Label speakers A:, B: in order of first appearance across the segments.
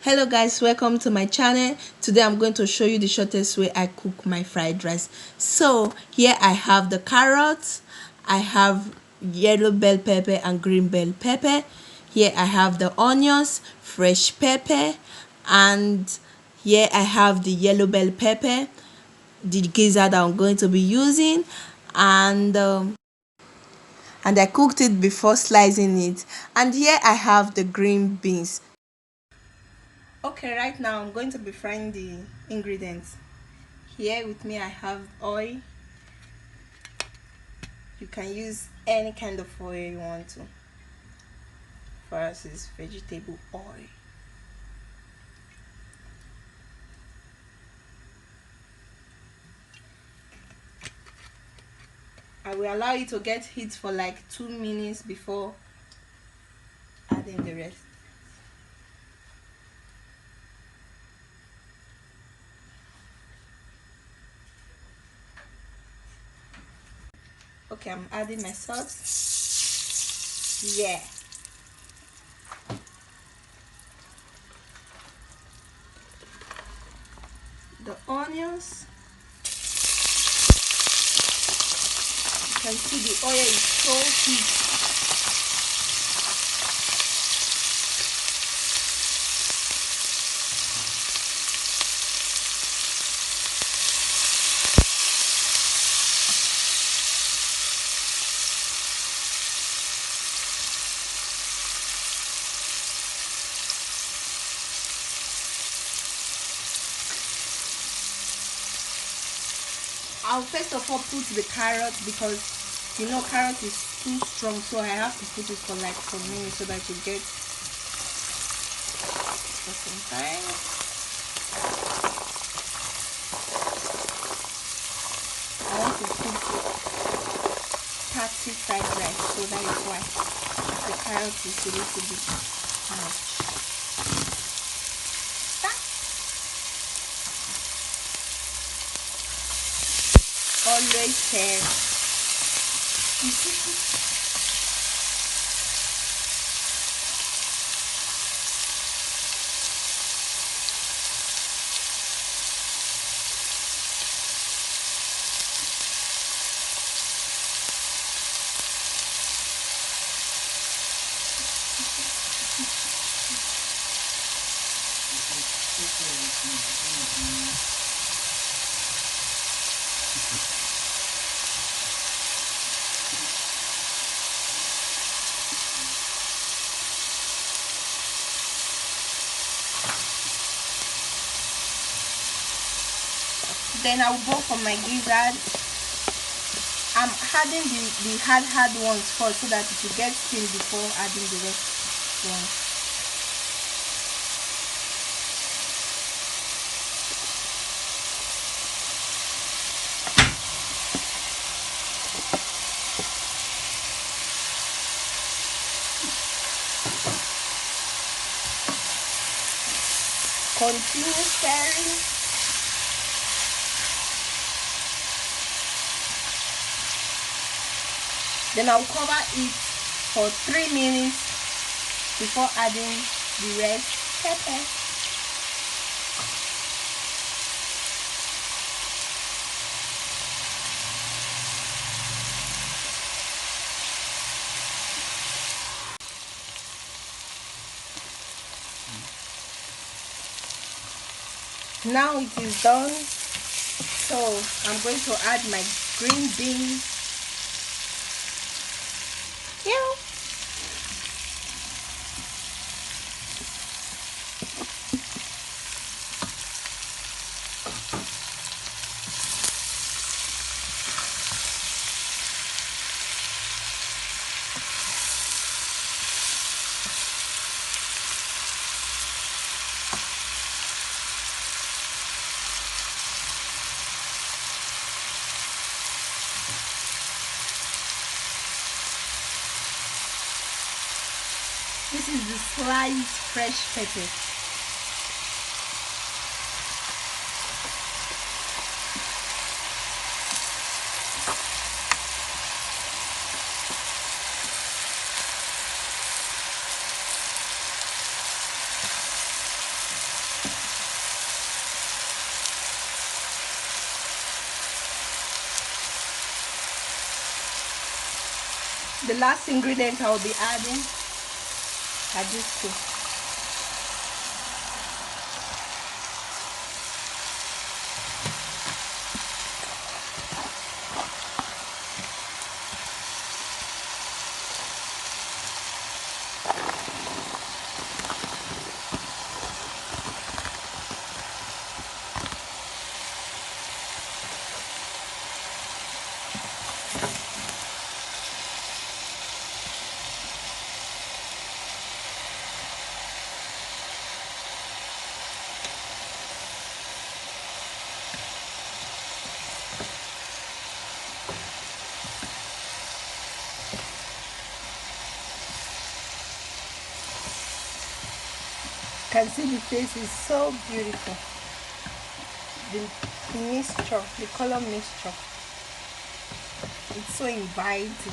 A: Hello guys, welcome to my channel. Today I'm going to show you the shortest way I cook my fried rice. So here I have the carrots, I have yellow bell pepper and green bell pepper. Here I have the onions, fresh pepper, and here I have the yellow bell pepper, the gizzard that I'm going to be using, and I cooked it before slicing it. And here I have the green beans. Okay, right now I'm going to be frying the ingredients. Here with me I have oil. You can use any kind of oil you want to. For us it's vegetable oil. I will allow it to get heat for like 2 minutes before adding the rest. Okay, I'm adding my salt. Yeah. The onions. You can see the oil is so heat. I'll first of all put the carrot because you know carrot is too strong, so I have to put it for like some minutes so that it gets for some time. I want to cook party fried rice, so that is why the carrot is a little bit much. Always said then I'll go for my gizzard. I'm adding the hard ones first so that it will get steamed before adding the rest ones. Continue stirring. Then I'll cover it for 3 minutes before adding the rest pepper. Now it is done, so I'm going to add my green beans. Yeah. This is the sliced fresh pepper. The last ingredient I will be adding are these two. You can see the taste is so beautiful. The mixture, the color mixture, it's so inviting.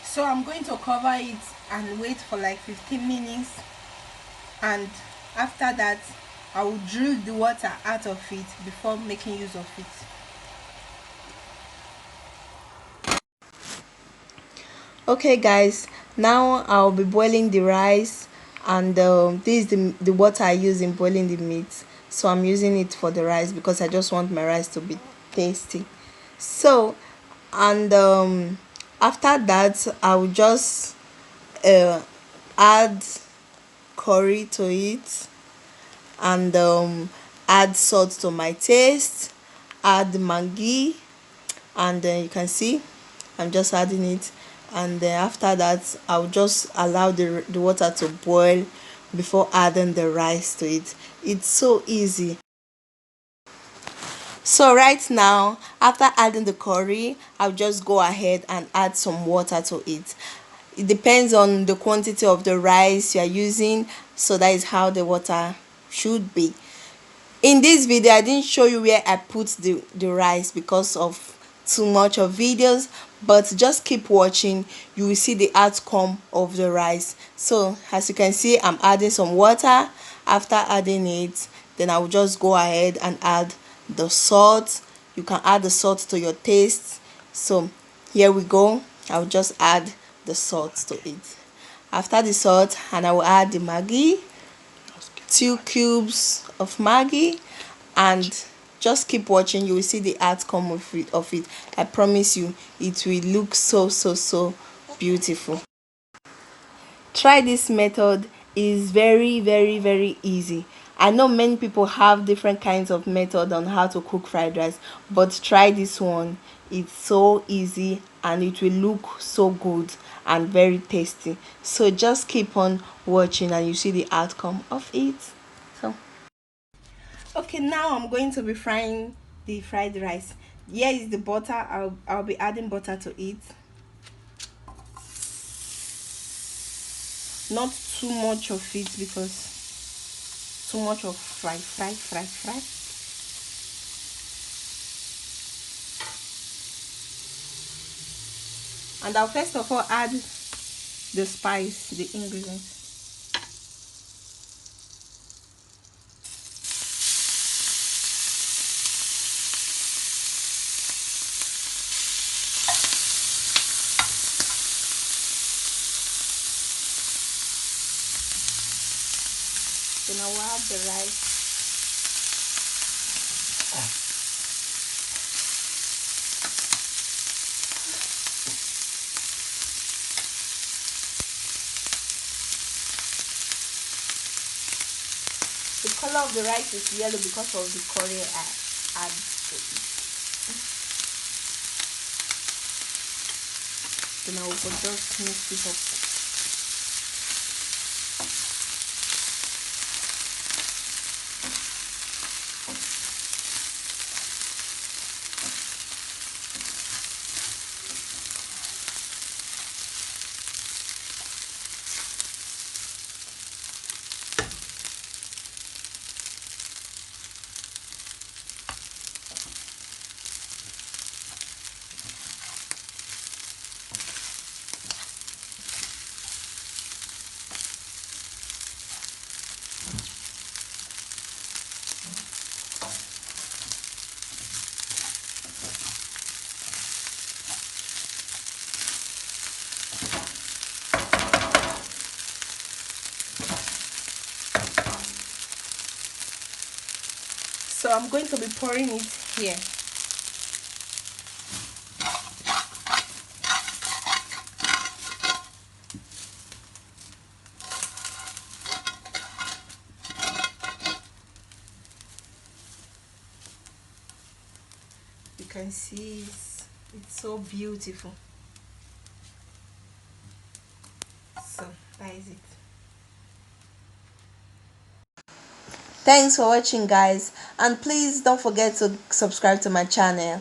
A: So I'm going to cover it and wait for like 15 minutes, and after that I will drill the water out of it before making use of it. Okay guys, now I'll be boiling the rice, and this is the water I use in boiling the meat. So I'm using it for the rice because I just want my rice to be tasty. So, and after that I will just add curry to it, and add salt to my taste, add maggi, and you can see I'm just adding it, and then after that I'll just allow the water to boil before adding the rice to it. It's so easy. So right now, after adding the curry, I'll just go ahead and add some water to it. It depends on the quantity of the rice you are using, so that is how the water should be. In this video I didn't show you where I put the rice because of too much of videos, but just keep watching, you will see the outcome of the rice. So as you can see, I'm adding some water. After adding it, then I will just go ahead and add the salt. You can add the salt to your taste. So here we go, I'll just add the salt to it. After the salt, and I will add the maggi, 2 cubes of maggi, and just keep watching, you will see the outcome of it. I promise you it will look so beautiful. Try this method, it is very easy. I know many people have different kinds of method on how to cook fried rice, but try this one. It's so easy and it will look so good and very tasty. So just keep on watching and you see the outcome of it. So okay, now I'm going to be frying the fried rice. Here is the butter. I'll be adding butter to it. Not too much of it because too much of fry. And I'll first of all add the spice, the ingredients. Then I will add the rice. The color of the rice is yellow because of the curry I add to it. Then I will just mix it up. So I'm going to be pouring it here. You can see it's so beautiful. So that is it. Thanks for watching, guys, and please don't forget to subscribe to my channel.